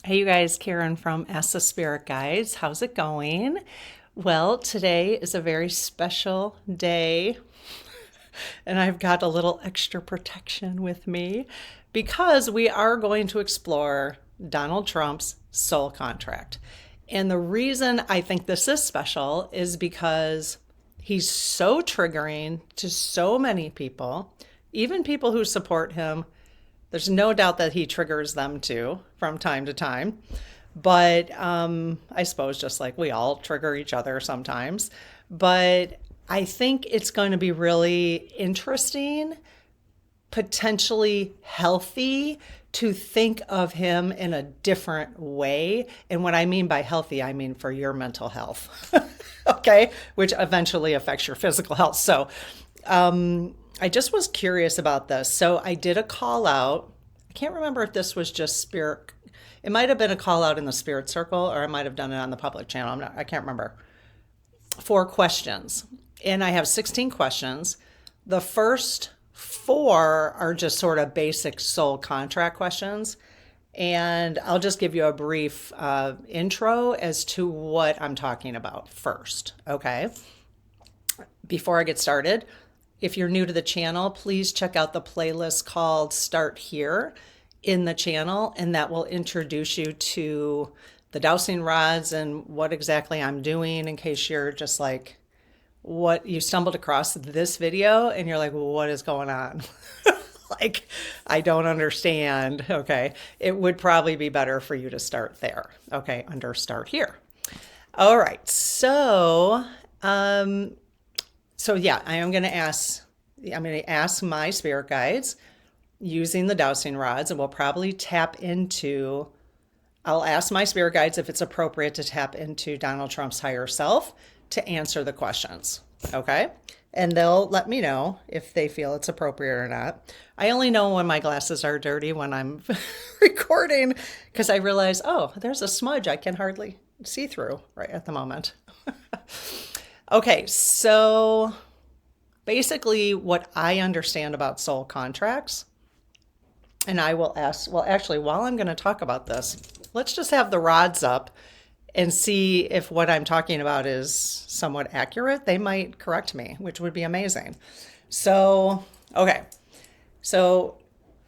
Hey, you guys, Karen from Ask the Spirit Guides. How's it going? Well, today is a very special day, and I've got a little extra protection with me because we are going to explore Donald Trump's soul contract. And the reason I think this is special is because he's so triggering to so many people, even people who support him. There's no doubt that he triggers them too from time to time. But I suppose just like we all trigger each other sometimes. But I think it's going to be really interesting, potentially healthy to think of him in a different way. And what I mean by healthy, I mean for your mental health, okay, which eventually affects your physical health. So I just was curious about this. So I did a call out. I can't remember if this was just spirit. It might have been a call out in the spirit circle, or I might have done it on the public channel. I can't remember. 4 questions. And I have 16 questions. The first 4 are just sort of basic soul contract questions. And I'll just give you a brief intro as to what I'm talking about first. Okay. Before I get started, if you're new to the channel, please check out the playlist called Start Here in the channel, and that will introduce you to the dowsing rods and what exactly I'm doing in case you're just like, what you stumbled across this video and you're like, well, what is going on? Like, I don't understand. Okay. It would probably be better for you to start there. Okay. Under Start Here. All right. So yeah, I'm going to ask my spirit guides using the dowsing rods, and we'll probably I'll ask my spirit guides if it's appropriate to tap into Donald Trump's higher self to answer the questions. Okay. And they'll let me know if they feel it's appropriate or not. I only know when my glasses are dirty when I'm recording because I realize, oh, there's a smudge I can hardly see through right at the moment. Okay, so basically what I understand about soul contracts, and I will ask, well, actually, while I'm going to talk about this, let's just have the rods up and see if what I'm talking about is somewhat accurate. They might correct me, which would be amazing. So, okay. So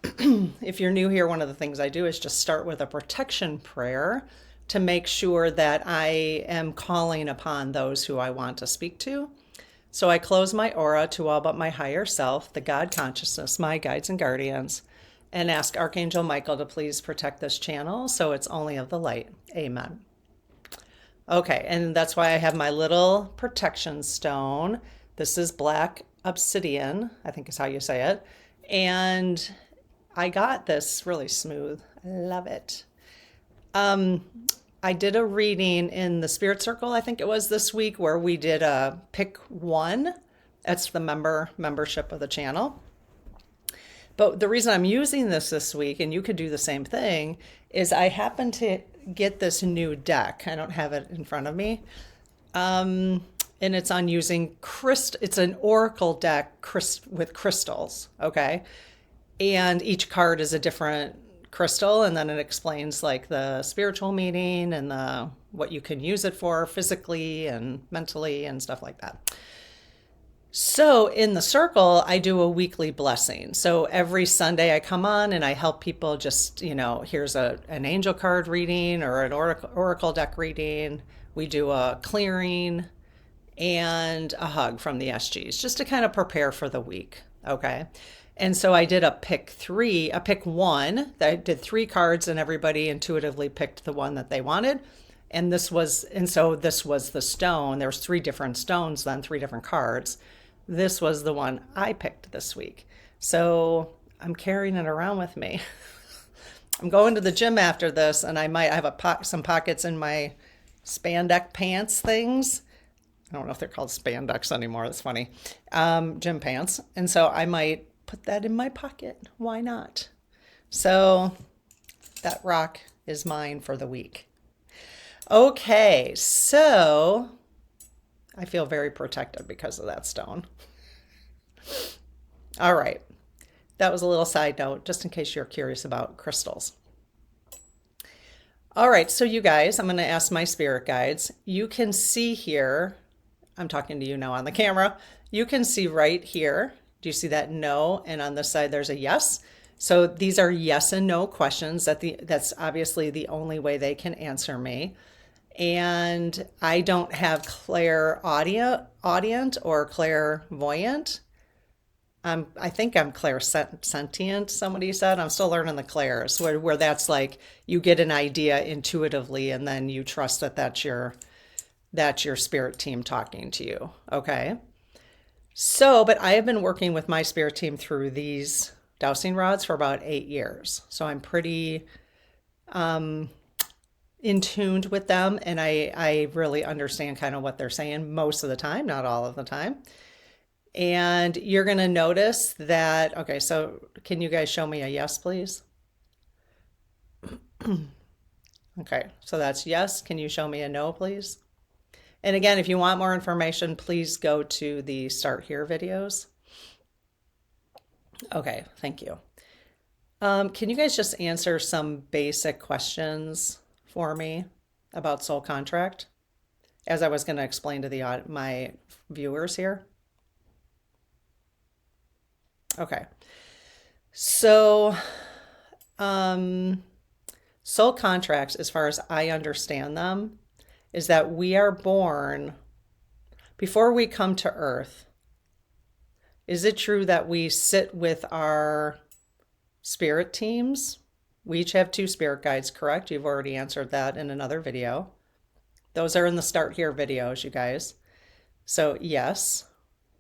if you're new here, one of the things I do is just start with a protection prayer to make sure that I am calling upon those who I want to speak to. So I close my aura to all but my higher self, the God consciousness, my guides and guardians, and ask Archangel Michael to please protect this channel so it's only of the light. Amen. Okay, and that's why I have my little protection stone. This is black obsidian, I think is how you say it. And I got this really smooth. I love it. I did a reading in the Spirit Circle, I think it was this week, where we did a pick one. That's the membership of the channel. But the reason I'm using this week, and you could do the same thing, is I happen to get this new deck. I don't have it in front of me. And it's on using it's an oracle deck with crystals, okay? And each card is a different crystal, and then it explains like the spiritual meaning and what you can use it for physically and mentally and stuff like that. So in the circle, I do a weekly blessing. So every Sunday I come on and I help people just, here's an angel card reading or an oracle deck reading. We do a clearing and a hug from the SGs just to kind of prepare for the week. Okay. And so I did a pick one. I did 3 cards and everybody intuitively picked the one that they wanted. And this was the stone. There's 3 different stones, then 3 different cards. This was the one I picked this week. So I'm carrying it around with me. I'm going to the gym after this, and I might have some pockets in my spandex pants things. I don't know if they're called spandex anymore. That's funny. Gym pants. And so I might put that in my pocket. Why not? So that rock is mine for the week. Okay, so I feel very protected because of that stone. All right. That was a little side note, just in case you're curious about crystals. All right, so you guys, I'm going to ask my spirit guides. You can see here, I'm talking to you now on the camera. You can see right here. Do you see that no? And on this side, there's a yes. So these are yes and no questions. That's obviously the only way they can answer me. And I don't have clairaudient or clairvoyant. I think I'm clairsentient, somebody said. I'm still learning the clairs, where that's like you get an idea intuitively and then you trust that that's your spirit team talking to you. Okay. So, but I have been working with my spirit team through these dowsing rods for about 8 years. So I'm pretty in tuned with them, and I really understand kind of what they're saying most of the time, not all of the time. And you're going to notice that, okay, so can you guys show me a yes, please? Okay, so that's yes. Can you show me a no, please? And again, if you want more information, please go to the Start Here videos. Okay, thank you. Can you guys just answer some basic questions for me about soul contract, as I was going to explain to my viewers here? Okay. So, soul contracts, as far as I understand them, is that we are born before we come to Earth. Is it true that we sit with our spirit teams? We each have 2 spirit guides, correct? You've already answered that in another video. Those are in the Start Here videos, you guys. So, yes.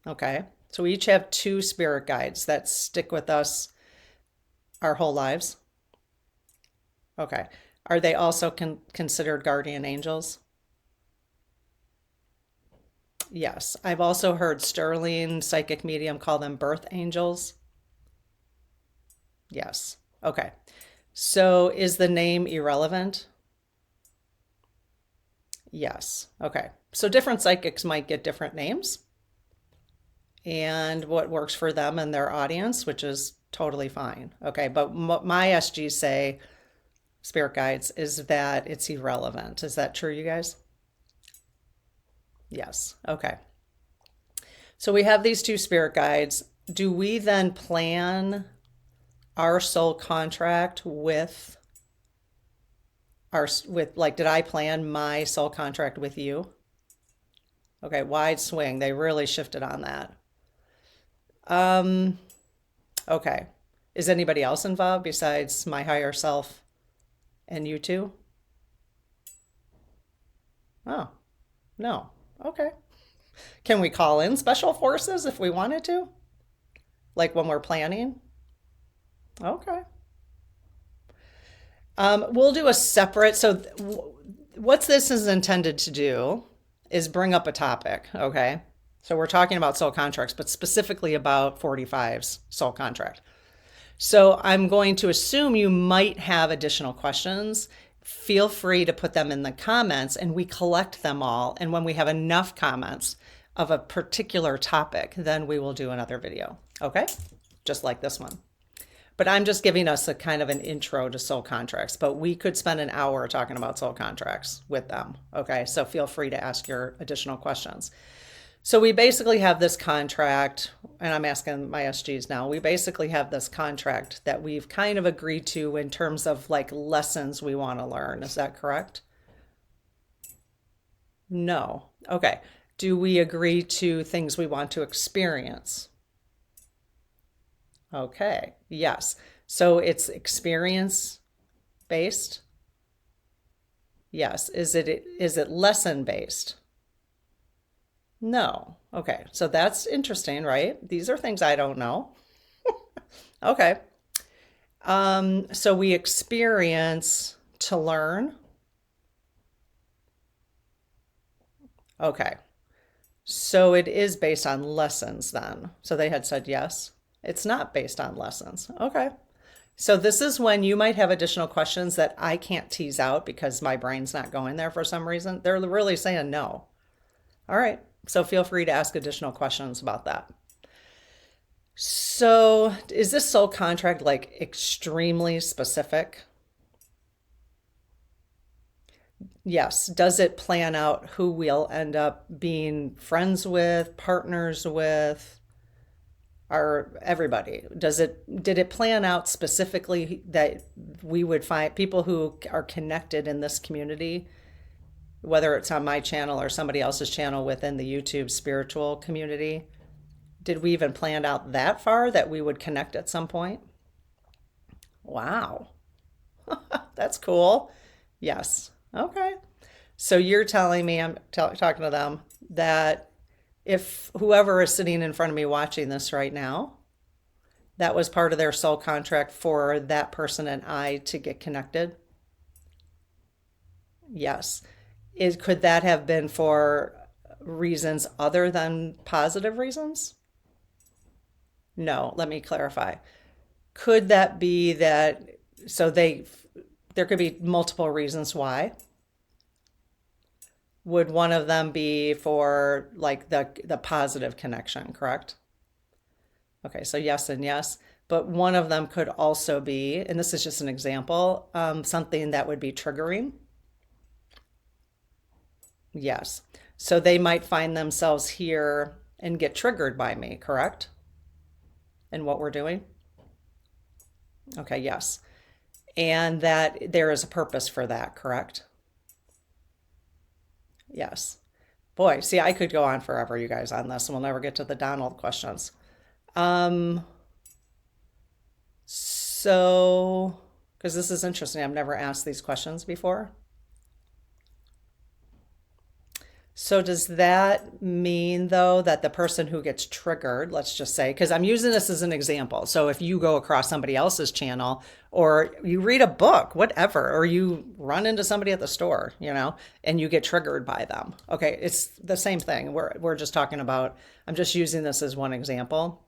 Okay. So we each have 2 spirit guides that stick with us our whole lives. Okay. Are they also considered guardian angels? Yes. I've also heard Sterling, psychic medium, call them birth angels. Yes. Okay. So is the name irrelevant? Yes. Okay. So different psychics might get different names and what works for them and their audience, which is totally fine. Okay. But my SGs say, spirit guides, is that it's irrelevant. Is that true, you guys? Yes. Okay. So we have these 2 spirit guides. Do we then plan our soul contract with did I plan my soul contract with you? Okay, wide swing. They really shifted on that. Okay. Is anybody else involved besides my higher self and you 2? Oh, no. Okay. Can we call in special forces if we wanted to? Like when we're planning? Okay. We'll do a separate, so what this is intended to do is bring up a topic, okay? So we're talking about soul contracts, but specifically about 45's soul contract. So I'm going to assume you might have additional questions. Feel free to put them in the comments and we collect them all. And when we have enough comments of a particular topic, then we will do another video, okay? Just like this one. But I'm just giving us a kind of an intro to soul contracts, but we could spend an hour talking about soul contracts with them. Okay. So feel free to ask your additional questions. So we basically have this contract, and I'm asking my SGs now, we basically have this contract that we've kind of agreed to in terms of like lessons we want to learn. Is that correct? No. Okay. Do we agree to things we want to experience? Okay, yes. So it's experience based? Yes. Is it lesson based? No. Okay, so that's interesting, right? These are things I don't know. Okay. So we experience to learn. Okay. So it is based on lessons then. So they had said yes. It's not based on lessons. Okay. So this is when you might have additional questions that I can't tease out because my brain's not going there for some reason. They're really saying no. All right. So feel free to ask additional questions about that. So is this soul contract like extremely specific? Yes. Does it plan out who we'll end up being friends with, partners with, or everybody? Did it plan out specifically that we would find people who are connected in this community, whether it's on my channel or somebody else's channel within the YouTube spiritual community? Did we even plan out that far that we would connect at some point? Wow. That's cool. Yes. Okay. So you're telling me, I'm talking to them, that if whoever is sitting in front of me watching this right now, that was part of their soul contract for that person and I to get connected? Yes. Could that have been for reasons other than positive reasons? No, let me clarify. Could that be that, so there could be multiple reasons why. Would one of them be for like the positive connection, correct? Okay, so yes and yes. But one of them could also be, and this is just an example, something that would be triggering. Yes. So they might find themselves here and get triggered by me, correct? And what we're doing? Okay, yes. And that there is a purpose for that, correct? Yes. Boy, see, I could go on forever, you guys, on this, and we'll never get to the Donald questions. Um, so, because this is interesting, I've never asked these questions before. So does that mean, though, that the person who gets triggered, let's just say, because I'm using this as an example. So if you go across somebody else's channel or you read a book, whatever, or you run into somebody at the store, and you get triggered by them. Okay, it's the same thing. We're just talking about, I'm just using this as one example.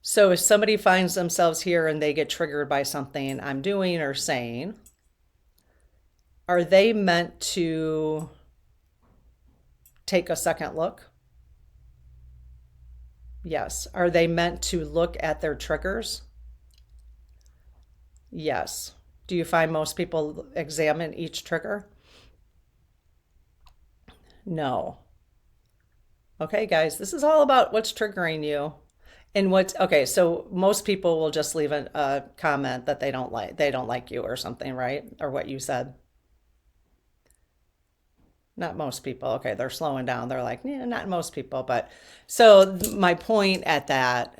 So if somebody finds themselves here and they get triggered by something I'm doing or saying, are they meant to take a second look? Yes. Are they meant to look at their triggers? Yes. Do you find most people examine each trigger? No. Okay, guys, this is all about what's triggering you. And okay, so most people will just leave a comment that they don't like you or something, right? Or what you said. Not most people. Okay, they're slowing down. They're like, yeah, not most people. But so my point at that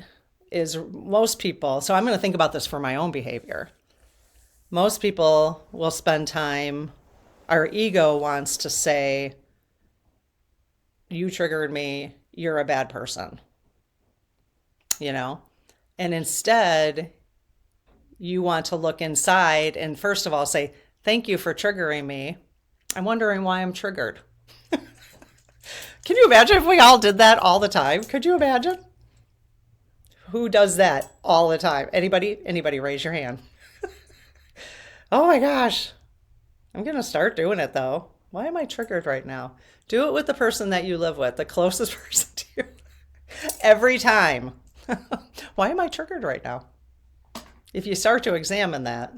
is most people, so I'm going to think about this for my own behavior. Most people will spend time, our ego wants to say, you triggered me, you're a bad person, And instead, you want to look inside and first of all say, thank you for triggering me. I'm wondering why I'm triggered. Can you imagine if we all did that all the time? Could you imagine? Who does that all the time? Anybody? Anybody raise your hand. Oh my gosh. I'm going to start doing it though. Why am I triggered right now? Do it with the person that you live with, the closest person to you. Every time. Why am I triggered right now? If you start to examine that,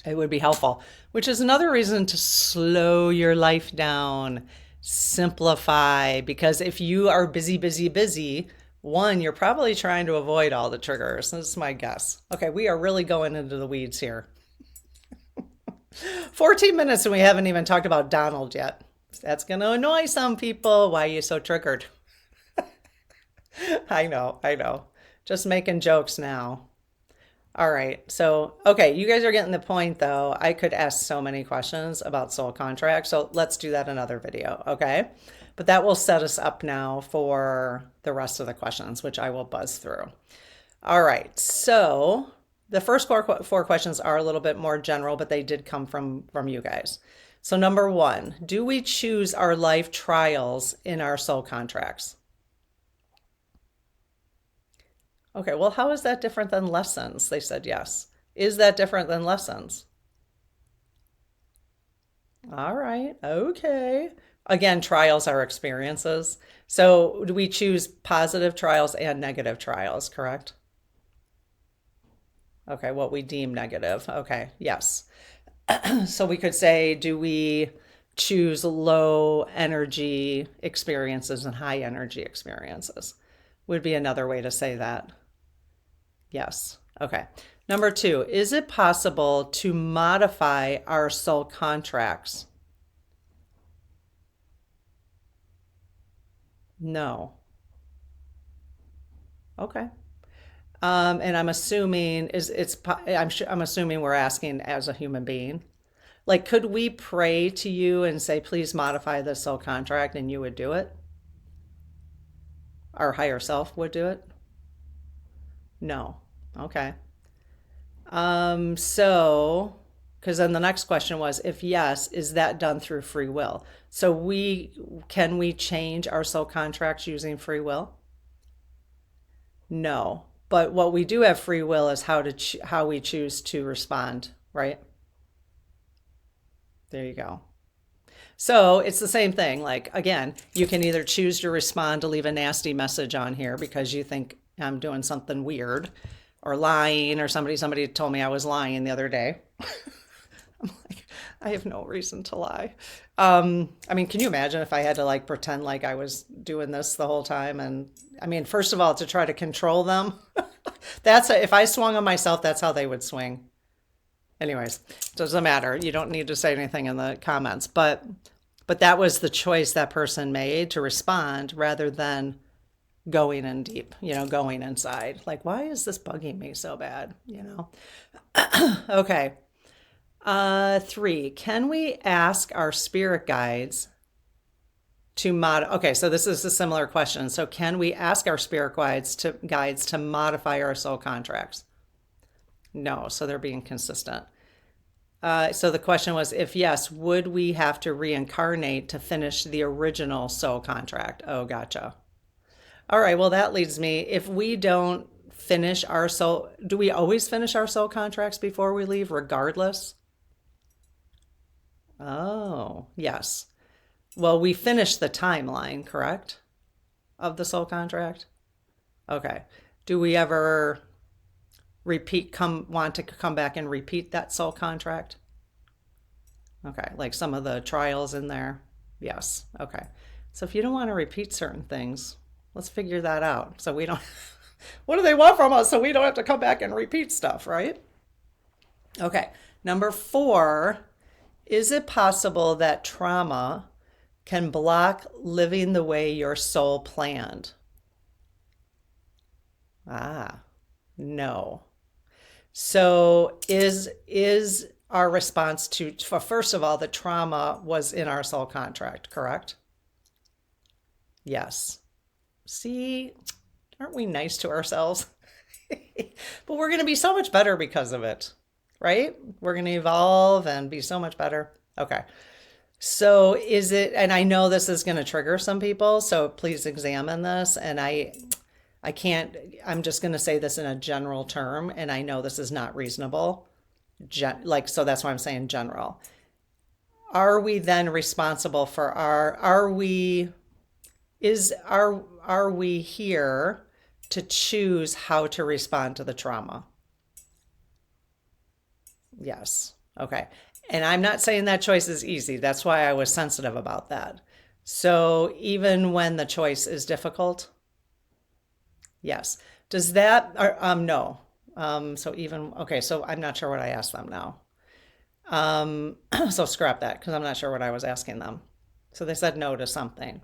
it would be helpful, which is another reason to slow your life down, simplify, because if you are busy, busy, busy, one, you're probably trying to avoid all the triggers. This is my guess. Okay, we are really going into the weeds here. 14 minutes and we haven't even talked about Donald yet. That's going to annoy some people. Why are you so triggered? I know. Just making jokes now. All right. So, okay, you guys are getting the point though. I could ask so many questions about soul contracts. So let's do that another video. Okay. But that will set us up now for the rest of the questions, which I will buzz through. All right. So the first four questions are a little bit more general, but they did come from you guys. So number one, do we choose our life trials in our soul contracts? Okay, well, how is that different than lessons? They said yes. Is that different than lessons? All right, okay. Again, trials are experiences. So do we choose positive trials and negative trials, correct? Okay, what we deem negative. Okay, yes. So we could say, do we choose low energy experiences and high energy experiences? Would be another way to say that. Yes. Okay. Number 2, is it possible to modify our soul contracts? No. Okay. And I'm assuming I'm assuming we're asking as a human being. Like, could we pray to you and say, please modify this soul contract, and you would do it? Our higher self would do it? No. Okay. So, because then the next question was, if yes, is that done through free will? So can we change our soul contracts using free will? No. But what we do have free will is how we choose to respond, right? There you go. So it's the same thing. Like, again, you can either choose to respond to leave a nasty message on here because you think I'm doing something weird or lying, or somebody told me I was lying the other day. I'm like, I have no reason to lie. I mean, can you imagine if I had to like pretend like I was doing this the whole time? And I mean, first of all, to try to control them, if I swung on myself, that's how they would swing. Anyways, doesn't matter. You don't need to say anything in the comments, but that was the choice that person made to respond rather than going in deep, going inside. Like, why is this bugging me so bad? Okay. 3, can we ask our spirit guides to okay, so this is a similar question. So can we ask our spirit guides to modify our soul contracts? No, so they're being consistent. So the question was, if yes, would we have to reincarnate to finish the original soul contract? Oh, gotcha. All right, well, that leads me, if we don't finish our soul, do we always finish our soul contracts before we leave, regardless? Oh, yes. Well, we finish the timeline, correct? Of the soul contract? Okay. Do we ever want to come back and repeat that soul contract? Okay, like some of the trials in there? Yes. Okay. So if you don't want to repeat certain things, let's figure that out. So we don't, what do they want from us so we don't have to come back and repeat stuff, right? Okay. Number 4, is it possible that trauma can block living the way your soul planned? No. So is our response first of all, the trauma was in our soul contract, correct? Yes. See, aren't we nice to ourselves? But we're going to be so much better because of it, right? We're going to evolve and be so much better. Okay. So is it, and I know this is going to trigger some people, so please examine this. And I'm just going to say this in a general term, and I know this is not reasonable. So that's why I'm saying general. Are we then responsible for are we here to choose how to respond to the trauma? Yes. Okay. And I'm not saying that choice is easy. That's why I was sensitive about that. So even when the choice is difficult, yes. Does that, no. So I'm not sure what I asked them now. So scrap that because I'm not sure what I was asking them. So they said no to something.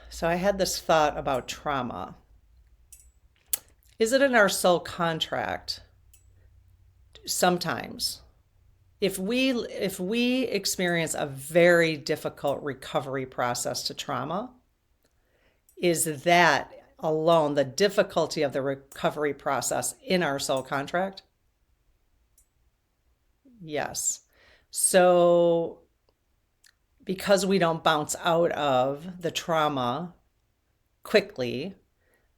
So I had this thought about trauma. Is it in our soul contract? Sometimes. If we experience a very difficult recovery process to trauma, is that alone the difficulty of the recovery process in our soul contract? Yes. So because we don't bounce out of the trauma quickly,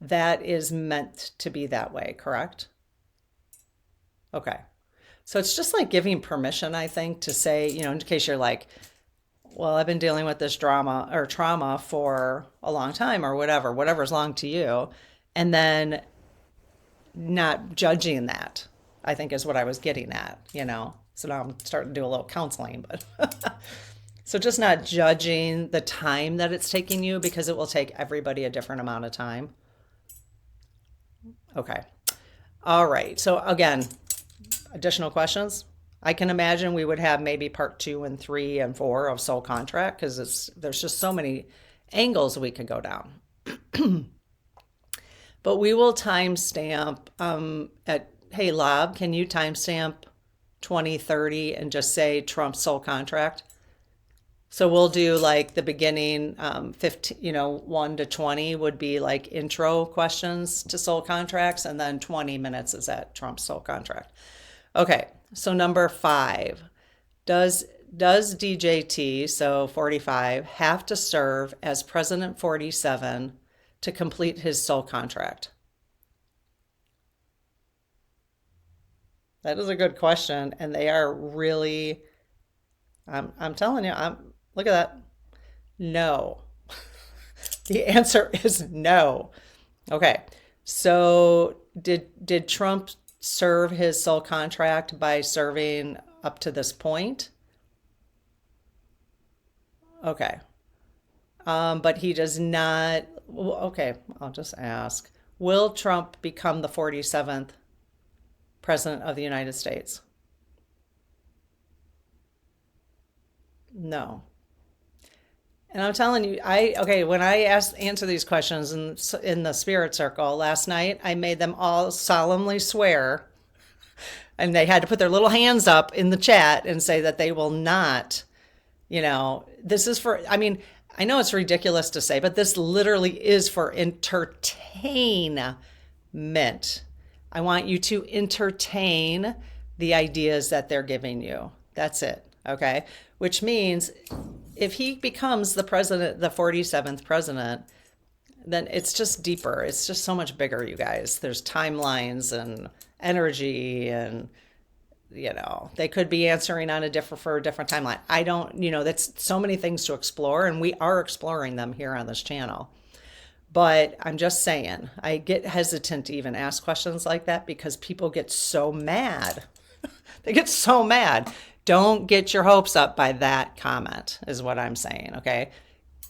that is meant to be that way, correct? Okay. So it's just like giving permission, I think, to say, in case you're like, well, I've been dealing with this drama or trauma for a long time or whatever's long to you, and then not judging that. I think is what I was getting at. So now I'm starting to do a little counseling, but so just not judging the time that it's taking you because it will take everybody a different amount of time. Okay. All right. So again, additional questions? I can imagine we would have maybe part 2 and 3 and 4 of soul contract because there's just so many angles we could go down. But we will timestamp hey Lob, can you timestamp 2030 and just say Trump soul contract? So we'll do like the beginning 15, 1 to 20 would be like intro questions to soul contracts, and then 20 minutes is at Trump's soul contract. Okay, so number 5, does DJT, so 45, have to serve as President 47 to complete his soul contract? That is a good question, and they are really, I'm telling you, look at that. No. The answer is no. Okay, so did Trump serve his soul contract by serving up to this point? Okay. But he does not. Okay, I'll just ask. Will Trump become the 47th President of the United States? No. And I'm telling you, when I answer these questions in the spirit circle last night, I made them all solemnly swear, and they had to put their little hands up in the chat and say that they will not, this is for, I mean, I know it's ridiculous to say, but this literally is for entertainment. I want you to entertain the ideas that they're giving you. That's it. Okay. Which means if he becomes the president, the 47th president, then it's just deeper. It's just so much bigger, you guys. There's timelines and energy, and they could be answering on for a different timeline. I don't, that's so many things to explore, and we are exploring them here on this channel. But I'm just saying, I get hesitant to even ask questions like that because people get so mad. They get so mad. Don't get your hopes up by that comment, is what I'm saying, okay?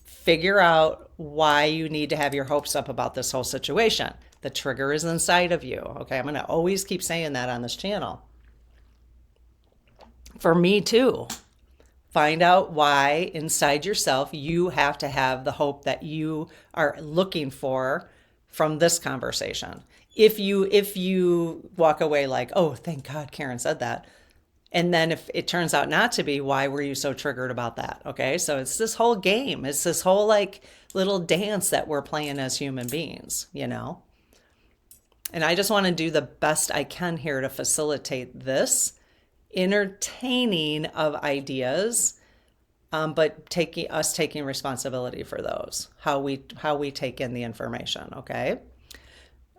Figure out why you need to have your hopes up about this whole situation. The trigger is inside of you, okay? I'm going to always keep saying that on this channel. For me too. Find out why inside yourself you have to have the hope that you are looking for from this conversation. If you walk away like, oh, thank God Karen said that, and then if it turns out not to be, why were you so triggered about that? Okay, so it's this whole game. It's this whole like little dance that we're playing as human beings, And I just want to do the best I can here to facilitate this entertaining of ideas, but taking responsibility for those, how we take in the information, okay?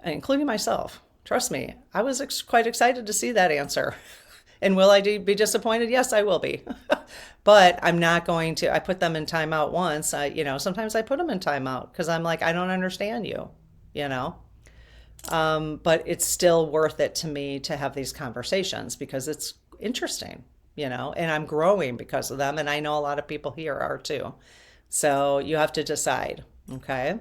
Including myself. Trust me, I was quite excited to see that answer. And will I be disappointed? Yes, I will be. But I'm not going to. I put them in timeout once. Sometimes I put them in timeout because I'm like, I don't understand you, But it's still worth it to me to have these conversations because it's interesting, and I'm growing because of them. And I know a lot of people here are too. So you have to decide, okay?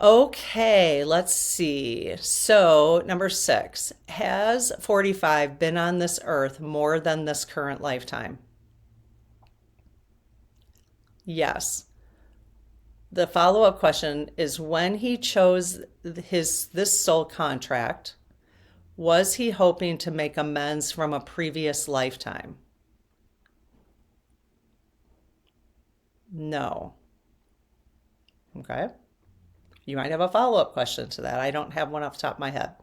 Okay, let's see. So, number 6, has 45 been on this earth more than this current lifetime? Yes. The follow-up question is, when he chose this soul contract, was he hoping to make amends from a previous lifetime? No. Okay. You might have a follow-up question to that. I don't have one off the top of my head.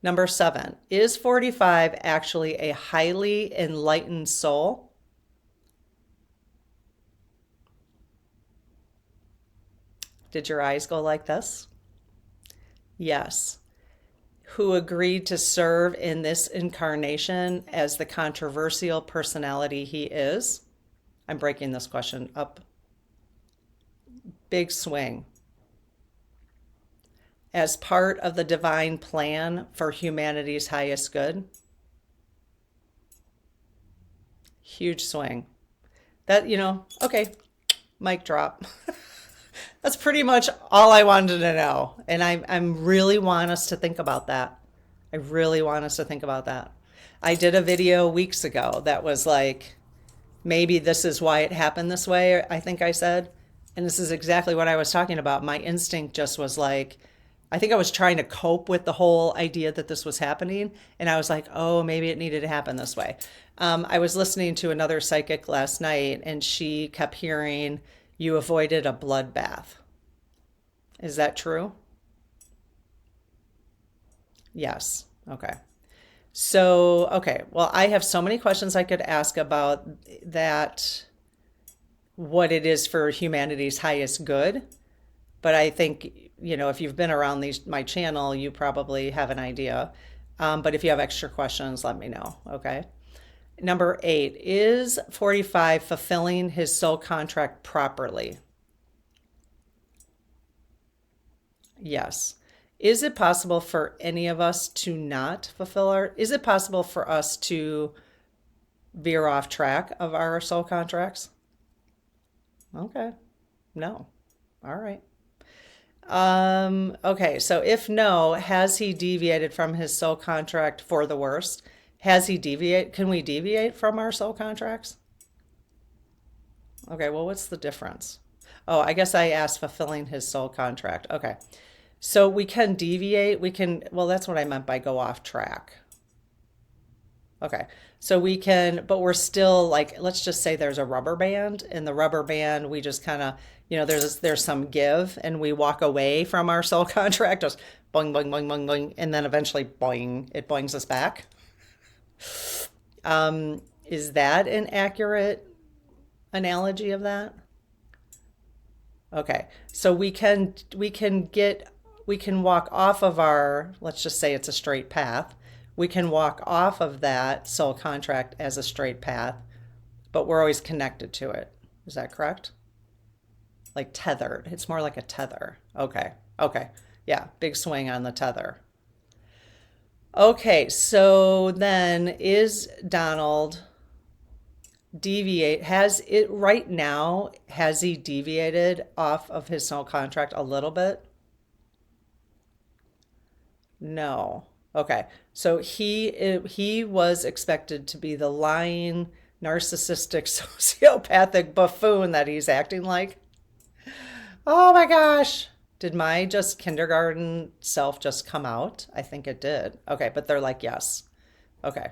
Number 7, is 45 actually a highly enlightened soul? Did your eyes go like this? Yes. Who agreed to serve in this incarnation as the controversial personality he is? I'm breaking this question up. Big swing. as part of the divine plan for humanity's highest good? Huge swing. That, okay, mic drop. That's pretty much all I wanted to know. And I'm really want us to think about that. I really want us to think about that. I did a video weeks ago that was like, maybe this is why it happened this way, I think I said. And this is exactly what I was talking about. My instinct just was like, I think I was trying to cope with the whole idea that this was happening. And I was like, oh, maybe it needed to happen this way. I was listening to another psychic last night, and she kept hearing, you avoided a bloodbath. Is that true? Yes. Okay. So, okay. Well, I have so many questions I could ask about that, what it is for humanity's highest good. But I think, if you've been around my channel, you probably have an idea. But if you have extra questions, let me know. Okay. Number 8, is 45 fulfilling his soul contract properly? Yes. Is it possible for any of us to not fulfill is it possible for us to veer off track of our soul contracts? Okay. No. All right. Okay, so if no, has he deviated from his soul contract for the worst? Can we deviate from our soul contracts? Okay, well, what's the difference? Oh, I guess I asked fulfilling his soul contract. Okay. So we can deviate. Well, that's what I meant by go off track. Okay. So we can, but we're still like, let's just say there's a rubber band. In the rubber band, we just kind of, there's some give, and we walk away from our soul contract, just boing, boing, boing, boing, boing, and then eventually boing, it boings us back. Is that an accurate analogy of that? Okay. So we can walk off of let's just say it's a straight path. We can walk off of that soul contract as a straight path, but we're always connected to it. Is that correct? Like tethered. It's more like a tether. Okay. Okay. Yeah. Big swing on the tether. Okay. So then is Donald has he deviated off of his soul contract a little bit? No. Okay. So he was expected to be the lying, narcissistic, sociopathic buffoon that he's acting like. Oh my gosh. Did my just kindergarten self just come out? I think it did. Okay, but they're like, yes. Okay.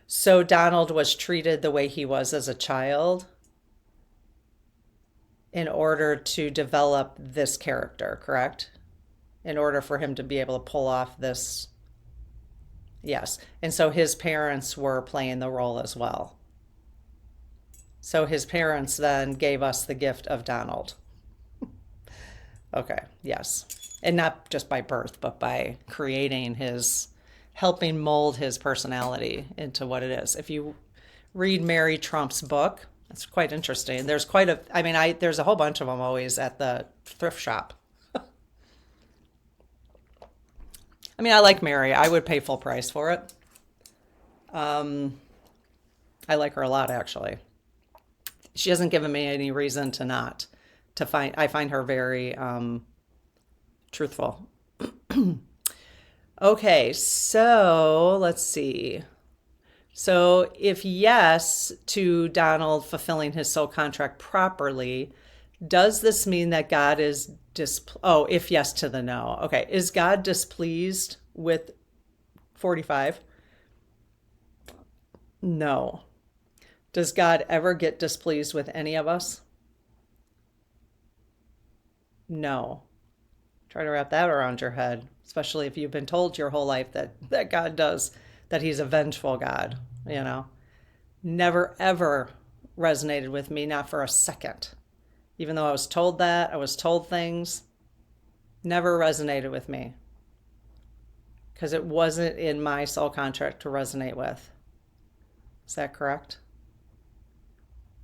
So Donald was treated the way he was as a child in order to develop this character, correct? In order for him to be able to pull off this. Yes. And so his parents were playing the role as well. So his parents then gave us the gift of Donald. Okay. Yes. And not just by birth, but by helping mold his personality into what it is. If you read Mary Trump's book, it's quite interesting. There's there's a whole bunch of them always at the thrift shop. I like Mary. I would pay full price for it. I like her a lot, actually. She hasn't given me any reason to not. I find her very truthful. Okay, so let's see. So if yes to Donald fulfilling his soul contract properly, does this mean that God is if yes to the no. Okay, is God displeased with 45? No. Does God ever get displeased with any of us? No. Try to wrap that around your head, especially if you've been told your whole life that God does, that he's a vengeful God, Never, ever resonated with me, not for a second. Even though I was told that, I was told things, never resonated with me. Because it wasn't in my soul contract to resonate with. Is that correct?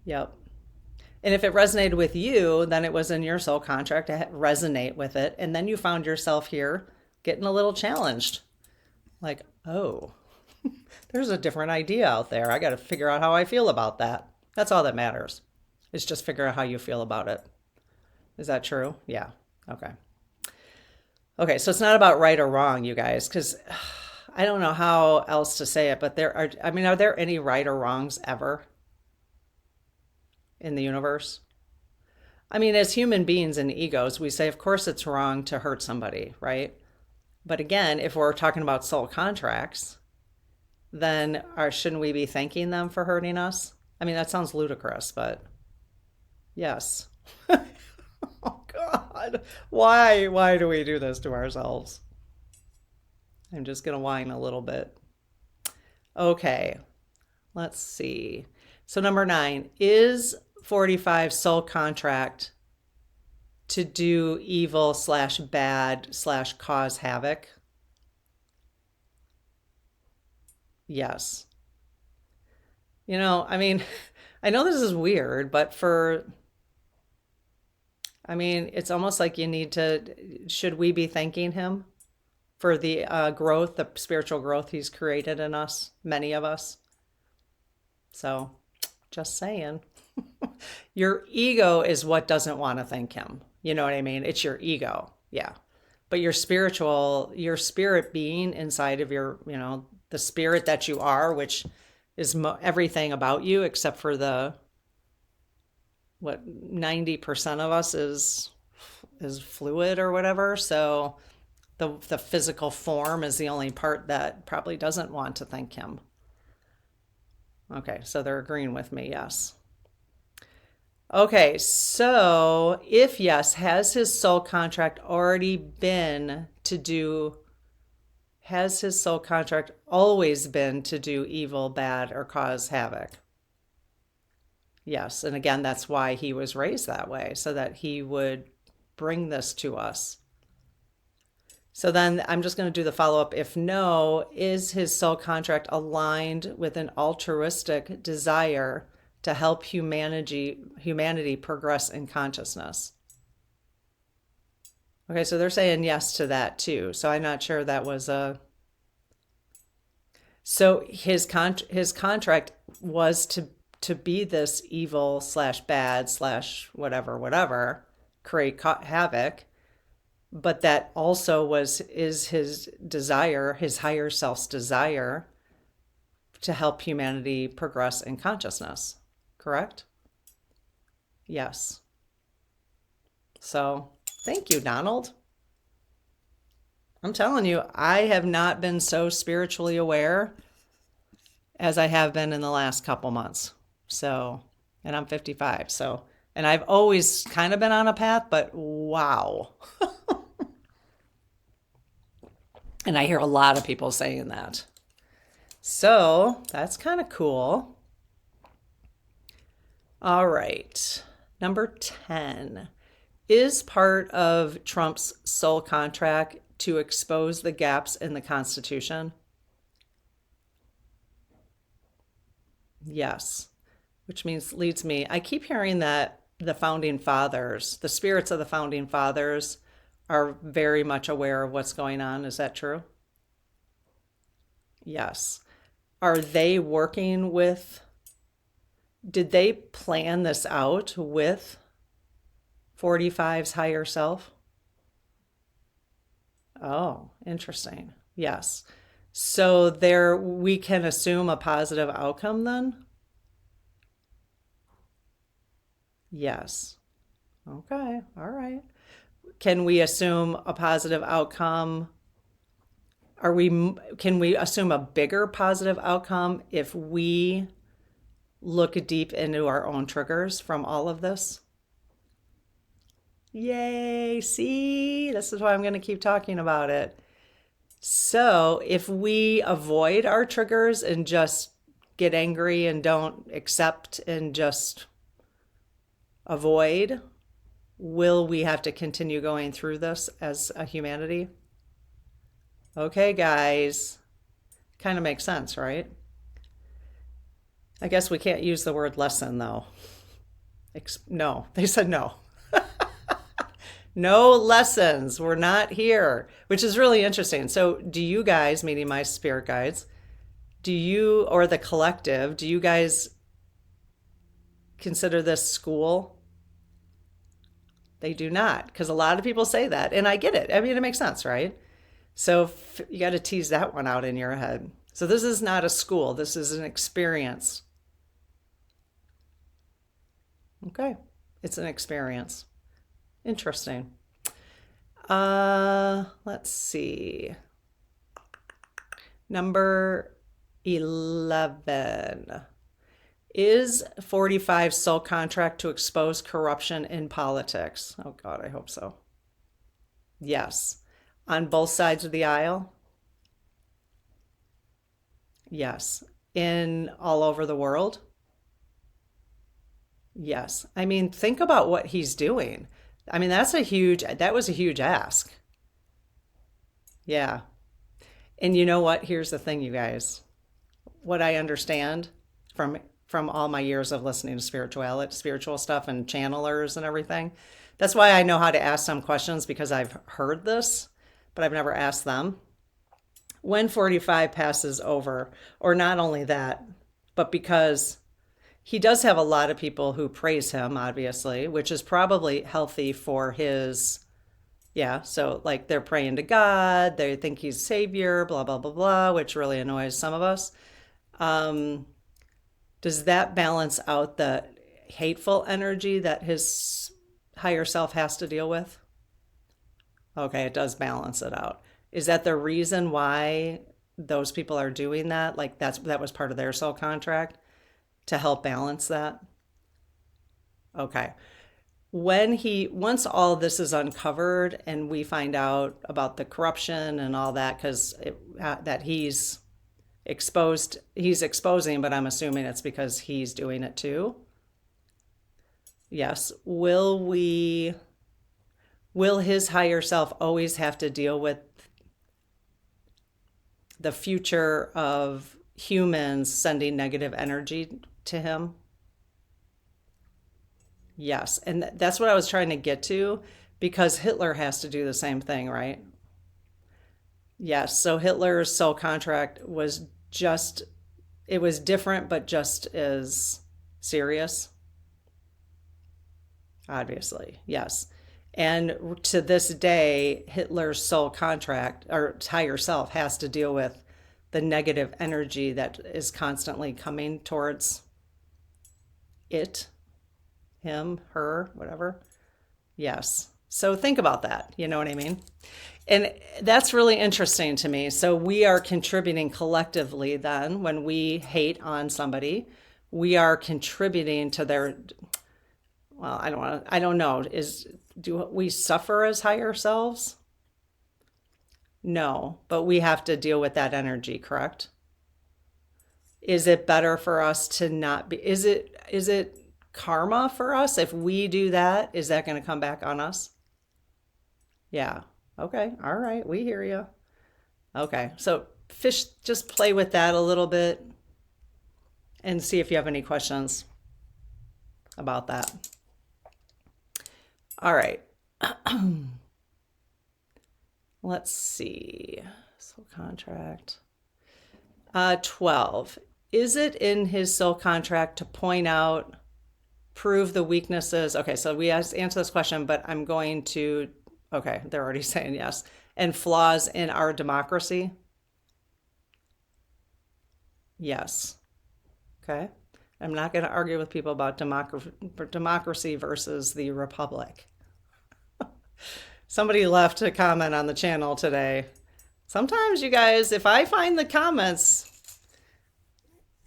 Yep. And if it resonated with you, then it was in your soul contract to resonate with it. And then you found yourself here getting a little challenged. Like, oh, there's a different idea out there. I got to figure out how I feel about that. That's all that matters. It's just figure out how you feel about it. Is that true? Yeah. Okay. Okay. So it's not about right or wrong, you guys, because I don't know how else to say it, but are there any right or wrongs ever in the universe? I mean, as human beings and egos, we say, of course, it's wrong to hurt somebody, right? But again, if we're talking about soul contracts, then shouldn't we be thanking them for hurting us? I mean, that sounds ludicrous, but yes. Oh God, why do we do this to ourselves? I'm just gonna whine a little bit. Okay, let's see. So number 9, is 45 soul contract to do evil / bad / cause havoc? Yes. I mean, I know this is weird, but it's almost like should we be thanking him for the growth, the spiritual growth he's created in us, many of us? So, just saying. Your ego is what doesn't want to thank him. You know what I mean? It's your ego. Yeah. But your spirit being inside of the spirit that you are, which is everything about you except for what 90% of us is fluid or whatever. So the physical form is the only part that probably doesn't want to thank him. Okay, so they're agreeing with me, yes. Okay, so if yes, has his soul contract already been to do, has his soul contract always been to do evil, bad, or cause havoc? Yes, and again, that's why he was raised that way, so that he would bring this to us. So then I'm just going to do the follow-up. If no, is his soul contract aligned with an altruistic desire to help humanity progress in consciousness? Okay, so they're saying yes to that too. So I'm not sure that was so his contract was to be this evil / bad / whatever, create havoc. But that also is his desire, his higher self's desire to help humanity progress in consciousness. Correct? Yes. So thank you, Donald. I'm telling you, I have not been so spiritually aware as I have been in the last couple months. So, and I'm 55. So, and I've always kind of been on a path, but wow. And I hear a lot of people saying that. So that's kind of cool. All right. Number 10 is part of Trump's soul contract to expose the gaps in the Constitution. Yes. Which leads me, I keep hearing that the founding fathers, the spirits of the founding fathers, are very much aware of what's going on. Is that true? Yes. Are they working with, did they plan this out with 45's higher self? Oh, interesting. Yes. So we can assume a positive outcome then? Yes. Okay. All right. Can we assume a positive outcome? Can we assume a bigger positive outcome if we look deep into our own triggers from all of this? Yay. See, this is why I'm going to keep talking about it. So if we avoid our triggers and just get angry and don't accept and just avoid, will we have to continue going through this as a humanity? Okay, guys. Kind of makes sense, right? I guess we can't use the word lesson, though. No, they said no. No lessons. We're not here, which is really interesting. So, do you guys, meaning my spirit guides, do you, or the collective, do you guys consider this school? They do not, because a lot of people say that, and I get it. I mean, it makes sense, right? So you got to tease that one out in your head. So this is not a school. This is an experience. Okay. It's an experience. Interesting. Let's see. Number 11. Is 45 soul contract to expose corruption in politics? Oh God, I hope so. Yes. On both sides of the aisle? Yes. In all over the world? Yes. I mean, think about what he's doing. I mean, that was a huge ask. Yeah. And you know what? Here's the thing, you guys. What I understand from all my years of listening to spiritual stuff and channelers and everything. That's why I know how to ask some questions, because I've heard this, but I've never asked them. When 45 passes over, or not only that, but because he does have a lot of people who praise him, obviously, which is probably healthy for his, yeah, so like they're praying to God, they think he's savior, blah, blah, blah, blah, which really annoys some of us. Does that balance out the hateful energy that his higher self has to deal with? Okay, it does balance it out. Is that the reason why those people are doing that? Like that was part of their soul contract to help balance that? Okay. Once all this is uncovered and we find out about the corruption and all that, because that he's exposing, but I'm assuming it's because he's doing it too. Yes. Will his higher self always have to deal with the future of humans sending negative energy to him? Yes. And that's what I was trying to get to, because Hitler has to do the same thing, right? Yes. So Hitler's soul contract was it was different, but just as serious. Obviously. Yes. And to this day, Hitler's soul contract or higher self has to deal with the negative energy that is constantly coming towards it, him, her, whatever. Yes. So think about that. You know what I mean? And that's really interesting to me. So we are contributing collectively then when we hate on somebody, we are contributing to their, well, I don't know. Do we suffer as higher selves? No, but we have to deal with that energy, correct? Is it better for us to not be, is it karma for us? If we do that, is that going to come back on us? Yeah. Okay. All right. We hear you. Okay. So just play with that a little bit and see if you have any questions about that. All right. Let's see. Soul contract. 12. Is it in his soul contract to point out, prove the weaknesses? Okay, so we answer this question, but I'm going to, okay, they're already saying yes. And flaws in our democracy? Yes. Okay. I'm not going to argue with people about democracy versus the republic. Somebody left a comment on the channel today. Sometimes, you guys, if I find the comments,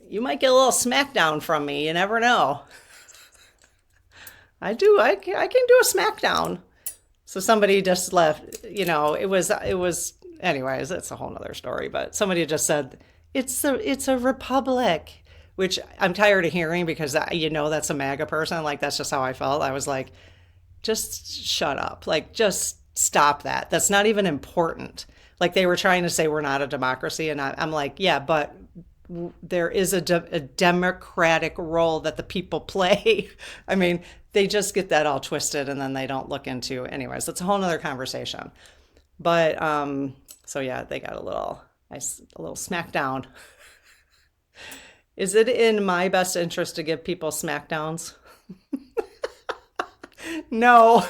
you might get a little smackdown from me. You never know. I can do a smackdown. So somebody just left, it was, anyways, it's a whole nother story, but somebody just said, it's a republic, which I'm tired of hearing because, that's a MAGA person. Like, that's just how I felt. I was like, just shut up. Like, just stop that. That's not even important. Like, they were trying to say we're not a democracy. And I'm like, yeah, but there is a democratic role that the people play. I mean, they just get that all twisted and then they don't look into, anyways, it's a whole nother conversation. But so yeah, they got a little smackdown. Is it in my best interest to give people smackdowns? No.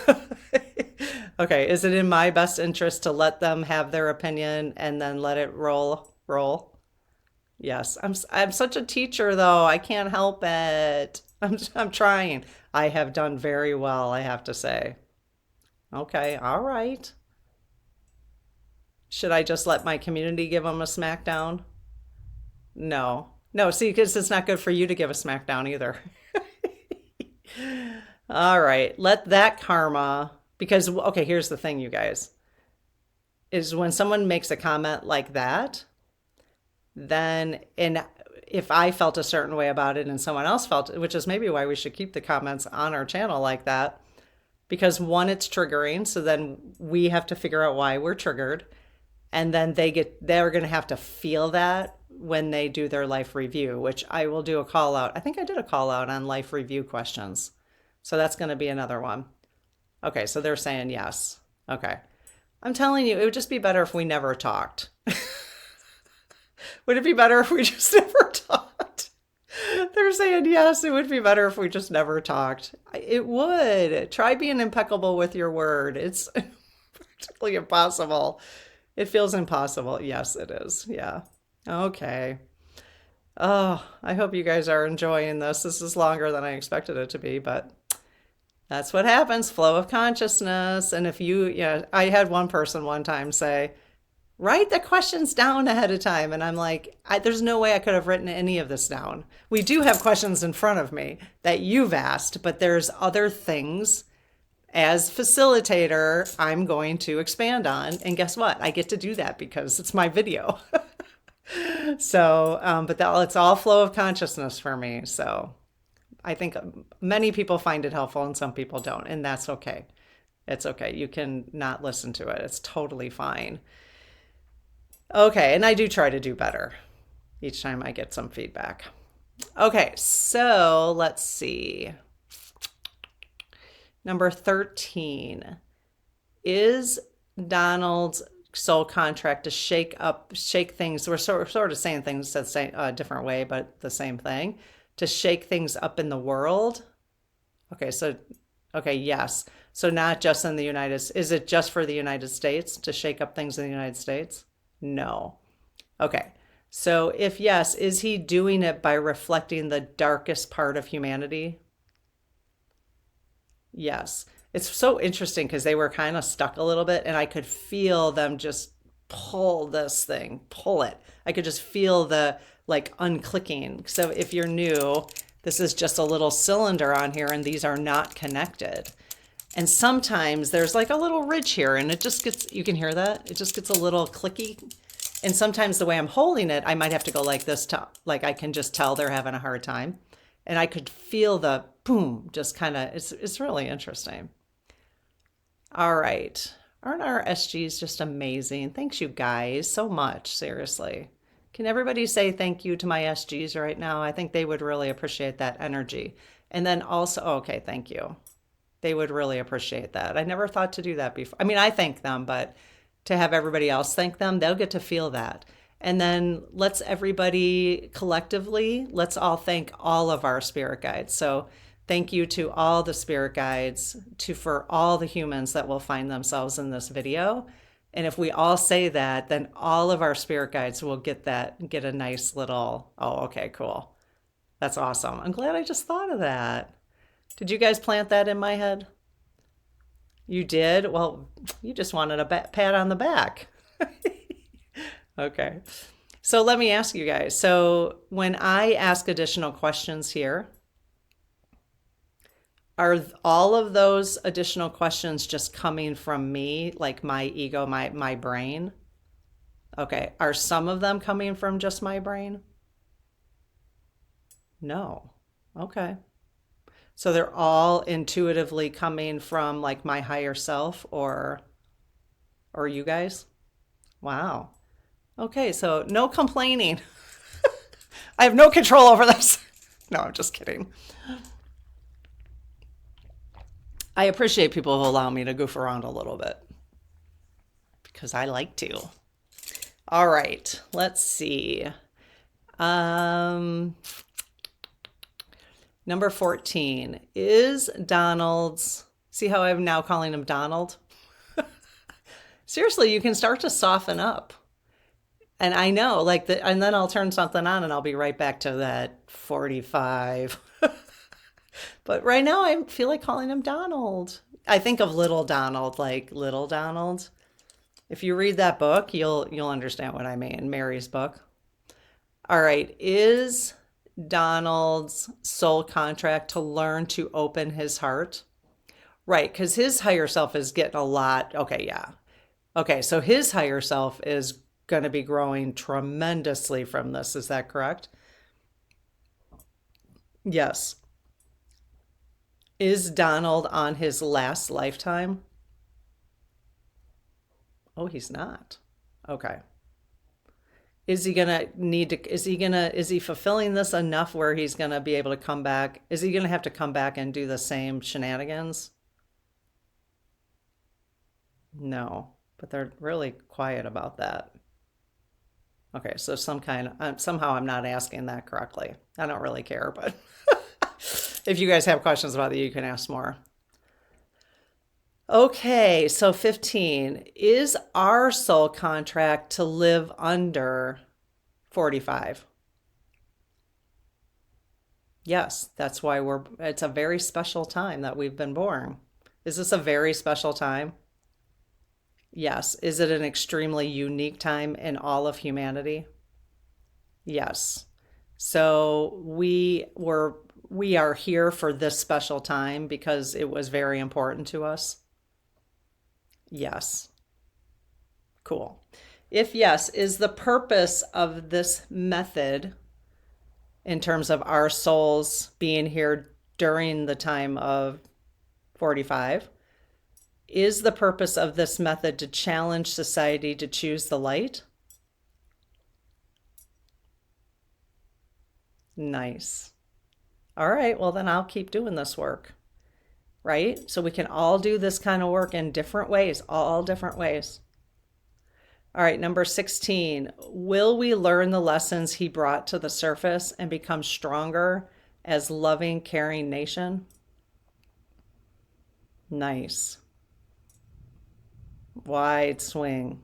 Okay, is it in my best interest to let them have their opinion and then let it roll? Yes. I'm such a teacher though. I can't help it. I'm trying. I have done very well, I have to say. Okay, all right. Should I just let my community give them a smackdown? No. No, see, because it's not good for you to give a smackdown either. All right, let that karma, because, okay, here's the thing, you guys, is when someone makes a comment like that, then, and if I felt a certain way about it and someone else felt, which is maybe why we should keep the comments on our channel like that, because one, it's triggering, so then we have to figure out why we're triggered, and then they're going to have to feel that when they do their life review, which I will do a call out. I think I did a call out on life review questions. So that's going to be another one. Okay, so they're saying yes. Okay. I'm telling you, it would just be better if we never talked. Would it be better if we just never talked? They're saying yes, it would be better if we just never talked. It would. Try being impeccable with your word. It's practically impossible. It feels impossible. Yes, it is. Yeah. Okay. Oh, I hope you guys are enjoying this. This is longer than I expected it to be, but that's what happens, flow of consciousness. And if I had one person one time say, write the questions down ahead of time. And I'm like, there's no way I could have written any of this down. We do have questions in front of me that you've asked, but there's other things as facilitator I'm going to expand on. And guess what? I get to do that because it's my video. So, but it's all flow of consciousness for me. So I think many people find it helpful and some people don't, and that's okay. It's okay. You can not listen to it. It's totally fine. Okay, and I do try to do better each time I get some feedback. Okay, so let's see. Number 13. Is Donald's soul contract to shake things? We're sort of saying things a different way, but the same thing. To shake things up in the world. Okay, yes. So not just in the United States. Is it just for the United States to shake up things in the United States? No. Okay. So if yes, is he doing it by reflecting the darkest part of humanity? Yes. It's so interesting because they were kind of stuck a little bit and I could feel them just pull it. I could just feel the unclicking. So if you're new, this is just a little cylinder on here and these are not connected. And sometimes there's like a little ridge here and it just gets, you can hear that? It just gets a little clicky. And sometimes the way I'm holding it, I might have to go like this I can just tell they're having a hard time. And I could feel the boom, just kind of, it's really interesting. All right. Aren't our SGs just amazing? Thanks you guys so much, seriously. Can everybody say thank you to my SGs right now? I think they would really appreciate that energy. And then also, okay, thank you. They would really appreciate that. I never thought to do that before. I mean, I thank them, but to have everybody else thank them, they'll get to feel that. And then let's all thank all of our spirit guides. So thank you to all the spirit guides, for all the humans that will find themselves in this video. And if we all say that, then all of our spirit guides will get a nice little, oh, okay, cool. That's awesome. I'm glad I just thought of that. Did you guys plant that in my head? You did? Well, you just wanted a pat on the back. Okay. So let me ask you guys. So when I ask additional questions here, are all of those additional questions just coming from me, like my ego, my brain? Okay. Are some of them coming from just my brain? No. Okay. So they're all intuitively coming from like my higher self or you guys? Wow. Okay, so no complaining. I have no control over this. No, I'm just kidding. I appreciate people who allow me to goof around a little bit because I like to. All right, let's see. Number 14 is Donald's. See how I'm now calling him Donald? Seriously, you can start to soften up. And I know, and then I'll turn something on and I'll be right back to that 45. But right now I feel like calling him Donald. I think of Little Donald, like Little Donald. If you read that book, you'll understand what I mean. Mary's book. All right, is Donald's soul contract to learn to open his heart? Right, because his higher self is getting a lot. Okay, yeah. Okay, so his higher self is going to be growing tremendously from this. Is that correct? Yes. Is Donald on his last lifetime? Oh, he's not. Okay. Is he gonna need to, is he fulfilling this enough where he's gonna be able to come back? Is he gonna have to come back and do the same shenanigans? No, but they're really quiet about that. Okay, so somehow I'm not asking that correctly. I don't really care, but if you guys have questions about it, you can ask more. Okay, so 15 is our soul contract to live under 45. Yes, that's why it's a very special time that we've been born. Is this a very special time? Yes. Is it an extremely unique time in all of humanity? Yes. So we are here for this special time because it was very important to us. Yes. Cool. If yes, is the purpose of this method in terms of our souls being here during the time of 45, is the purpose of this method to challenge society to choose the light? Nice. All right, well then I'll keep doing this work, right? So we can all do this kind of work in different ways, all different ways. All right, number 16, will we learn the lessons he brought to the surface and become stronger as loving, caring nation? Nice. Wide swing.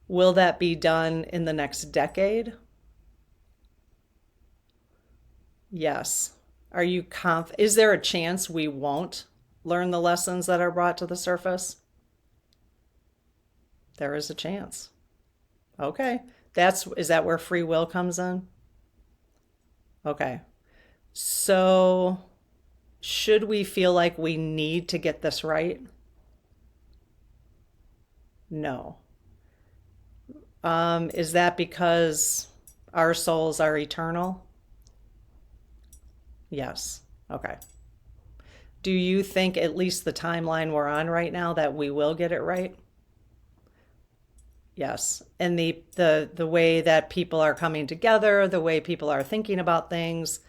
Will that be done in the next decade? Yes. Are you is there a chance we won't learn the lessons that are brought to the surface? There is a chance. Okay. Is that where free will comes in? Okay. So should we feel like we need to get this right? No. Is that because our souls are eternal? Yes. Okay. Do you think at least the timeline we're on right now that we will get it right? Yes. And the way that people are coming together, the way people are thinking about things,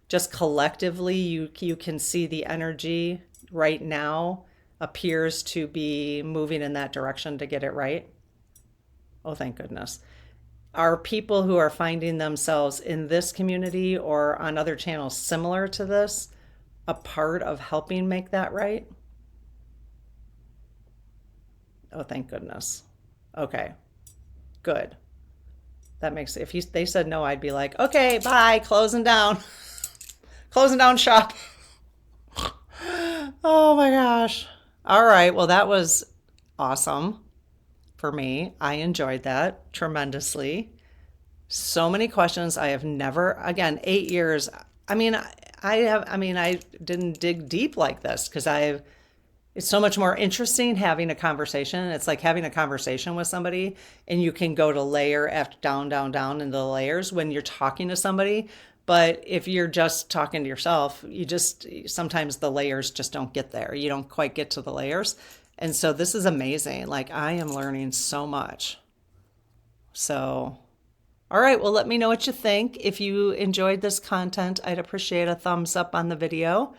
just collectively, you can see the energy right now appears to be moving in that direction to get it right. Oh, thank goodness. Are people who are finding themselves in this community or on other channels similar to this a part of helping make that right? Oh, thank goodness. Okay, good. That makes, if they said no, I'd be like, okay, bye, closing down. Closing down shop. Oh my gosh. All right, well, that was awesome for me. I enjoyed that tremendously. So many questions I have never, again, 8 years. I mean, I didn't dig deep like this because it's so much more interesting having a conversation. It's like having a conversation with somebody and you can go to layer after down into the layers when you're talking to somebody. But if you're just talking to yourself, sometimes the layers just don't get there. You don't quite get to the layers. And so this is amazing. Like I am learning so much. So All right, well, let me know what you think. If you enjoyed this content, I'd appreciate a thumbs up on the video.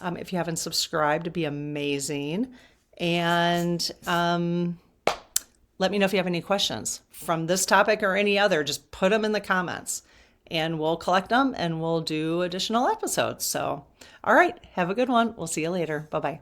If you haven't subscribed, it'd be amazing. And let me know if you have any questions from this topic or any other. Just put them in the comments and we'll collect them and we'll do additional episodes. So, all right, have a good one. We'll see you later. Bye-bye.